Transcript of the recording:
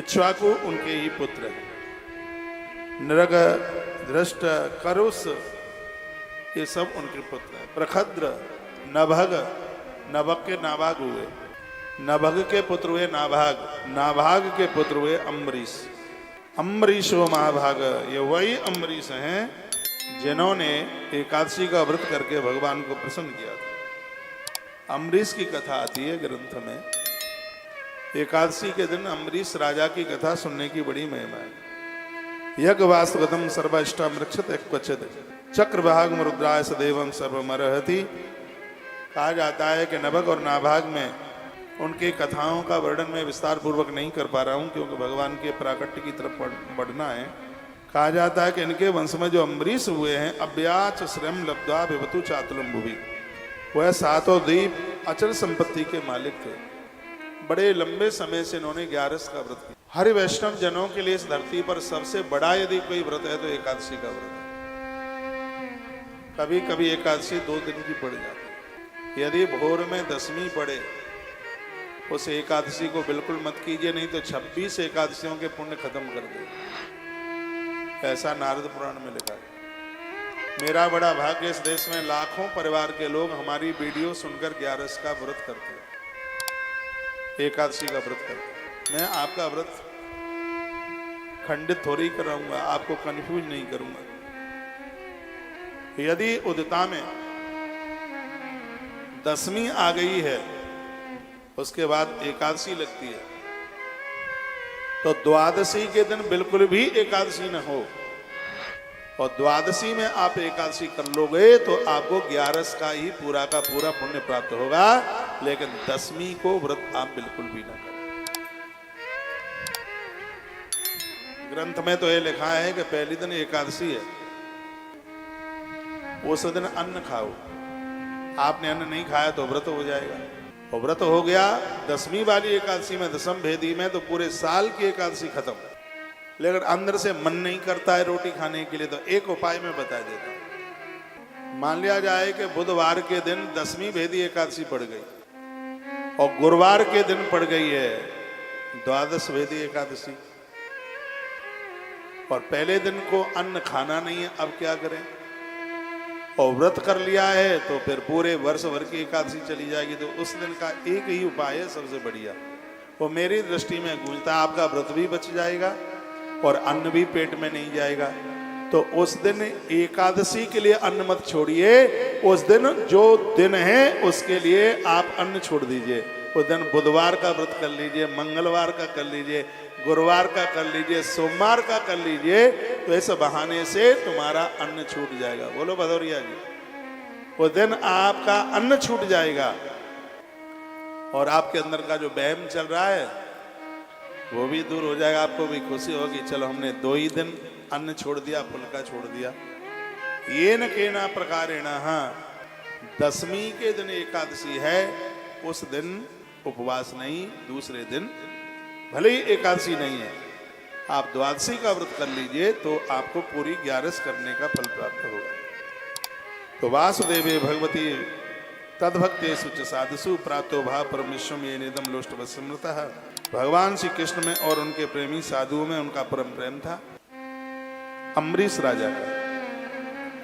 इक्ष्वाकु उनके ही पुत्र हैं। नृग, धृष्ट, करुस ये सब उनके पुत्र हैं। प्रखद्र, नभग, नभग के नाभाग हुए, नभग के पुत्र हुए नाभाग, नाभाग के पुत्र हुए अम्बरीश। अम्बरीश व महाभाग, ये वही अम्बरीश हैं जिन्होंने एकादशी का व्रत करके भगवान को प्रसन्न किया था। अम्बरीश की कथा आती है ग्रंथ में। एकादशी के दिन अम्बरीश राजा की कथा सुनने की बड़ी महिमा है। यज्ञ वास्तवतम सर्वाष्टम रक्षत क्वचित चक्रभाग रुद्राय सदैवम सर्वमर्हति। कहा जाता है कि नभग और नाभाग में उनकी कथाओं का वर्णन मैं विस्तार पूर्वक नहीं कर पा रहा हूं क्योंकि भगवान के प्राकट्य की तरफ बढ़ना है। कहा जाता है कि इनके वंश में जो अम्बरीश हुए हैं अव्याच श्रम लब्ध्वा विभतु चातुलम भुवि, वह सातों द्वीप अचल संपत्ति के मालिक थे। बड़े लंबे समय से इन्होंने 11 का व्रत किया। हरि वैष्णव जनों के लिए इस धरती पर सबसे बड़ा यदि कोई व्रत है तो एकादशी का व्रत है। कभी कभी एकादशी 2 दिन की पड़ जाती है। यदि भोर में 10वीं पड़े उस एकादशी को बिल्कुल मत कीजिए, नहीं तो 26 एकादशियों के पुण्य खत्म कर देगा। ऐसा नारद पुराण में लिखा है। मेरा बड़ा भाग्य, इस देश में लाखों परिवार के लोग हमारी वीडियो सुनकर 11 का व्रत करते हैं, एकादशी का व्रत करते हैं। मैं आपका व्रत खंडित थोड़ी कराऊंगा, आपको कंफ्यूज नहीं करूंगा। यदि उदिता में 10वीं आ गई है उसके बाद एकादशी लगती है तो द्वादशी के दिन बिल्कुल भी एकादशी न हो और द्वादशी में आप एकादशी कर लोगे तो आपको 11 का ही पूरा का पूरा पुण्य प्राप्त होगा, लेकिन 10वीं को व्रत आप बिल्कुल भी न करें। ग्रंथ में तो ये लिखा है कि पहले दिन एकादशी है, उस दिन अन्न खाओ। आपने अन्न नहीं खाया तो व्रत हो जाएगा, और व्रत हो गया 10वीं वाली एकादशी में, दशम भेदी में, तो पूरे साल की एकादशी खत्म। लेकिन अंदर से मन नहीं करता है रोटी खाने के लिए तो एक उपाय मैं बता देता हूं। मान लिया जाए कि बुधवार के दिन 10वीं भेदी एकादशी पड़ गई और गुरुवार के दिन पड़ गई है द्वादश भेदी एकादशी और पहले दिन को अन्न खाना नहीं है, अब क्या करें? और व्रत कर लिया है तो फिर पूरे वर्ष भर की एकादशी चली जाएगी। तो उस दिन का एक ही उपाय है सबसे बढ़िया, वो मेरी दृष्टि में गूंजता, आपका व्रत भी बच जाएगा और अन्न भी पेट में नहीं जाएगा। तो उस दिन एकादशी के लिए अन्न मत छोड़िए, उस दिन जो दिन है उसके लिए आप अन्न छोड़ दीजिए। उस दिन बुधवार का व्रत कर लीजिए, मंगलवार का कर लीजिए, गुरुवार का कर लीजिए, सोमवार का कर लीजिए, तो इस बहाने से तुम्हारा अन्न छूट जाएगा। बोलो भदौरिया जी, वो दिन आपका अन्न छूट जाएगा और आपके अंदर का जो वहम चल रहा है वो भी दूर हो जाएगा। आपको भी खुशी होगी, चलो हमने 2 ही दिन अन्न छोड़ दिया, फुल्का छोड़ दिया। ये न केना प्रकारेण, हाँ 10वीं के दिन एकादशी है, उस दिन उपवास नहीं, दूसरे दिन भले ही एकादशी नहीं है, आप द्वादशी का व्रत कर लीजिए तो आपको पूरी 11 करने का फल प्राप्त होगा। तो वासुदेवे भगवती तद्भक्तेषु च साधुषु प्राप्तो भाव परमेश्वरम ये निदम लोष्टवत् स्मृतः। भगवान श्री कृष्ण में और उनके प्रेमी साधुओं में उनका परम प्रेम था। अम्बरीश राजा का